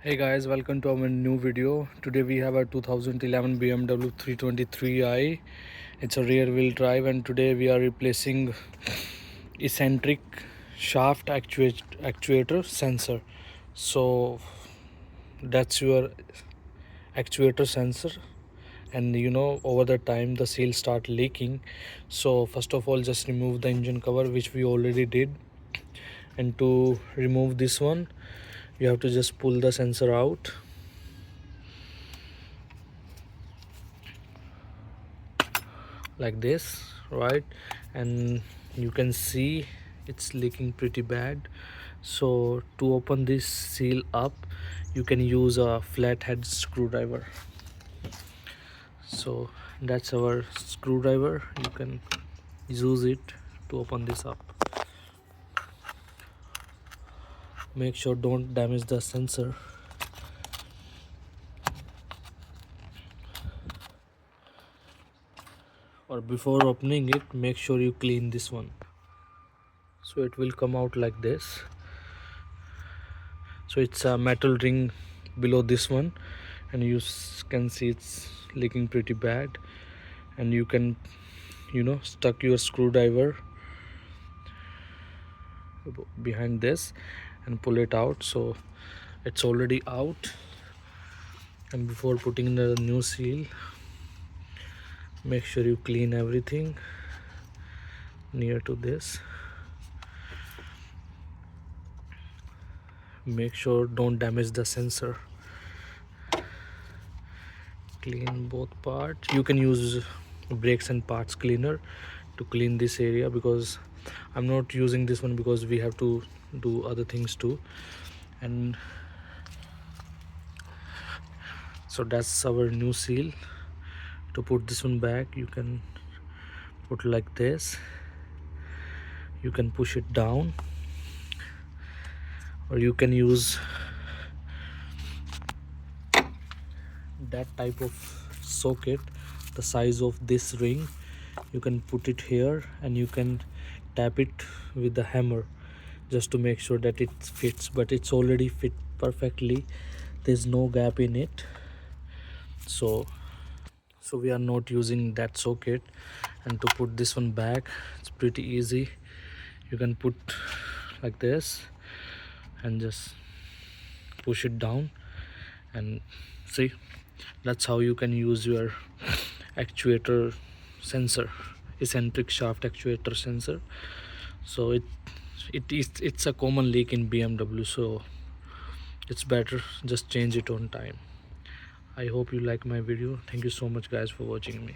Hey guys, welcome to our new video. Today we have a 2011 BMW 323i. It's a rear wheel drive, and today we are replacing eccentric shaft actuator sensor. So that's your actuator sensor, and over the time the seal start leaking. So first of all, just remove the engine cover, which we already did. And to remove this one, you have to just pull the sensor out like this, right? And you can see it's leaking pretty bad. So to open this seal up, you can use a flathead screwdriver. So that's our screwdriver. You can use it to open this up. Make sure don't damage the sensor. Or before opening it, make sure you clean this one. So it will come out like this. So it's a metal ring below this one, and you can see it's leaking pretty bad. And you can stuck your screwdriver behind this and pull it out. So it's already out. And before putting the new seal, make sure you clean everything near to this. Make sure don't damage the sensor. Clean both parts. You can use brakes and parts cleaner to clean this area, because I'm not using this one because we have to do other things too. And so that's our new seal. To put this one back, you can put like this. You can push it down, or you can use that type of socket, the size of this ring. You can put it here and you can tap it with the hammer just to make sure that it fits, but it's already fit perfectly. There's no gap in it. So we are not using that socket. And to put this one back, it's pretty easy. You can put like this and just push it down, and see, that's how you can use your actuator sensor, eccentric shaft actuator sensor. So it's a common leak in BMW, so it's better just change it on time. I hope you like my video. Thank you so much guys for watching me.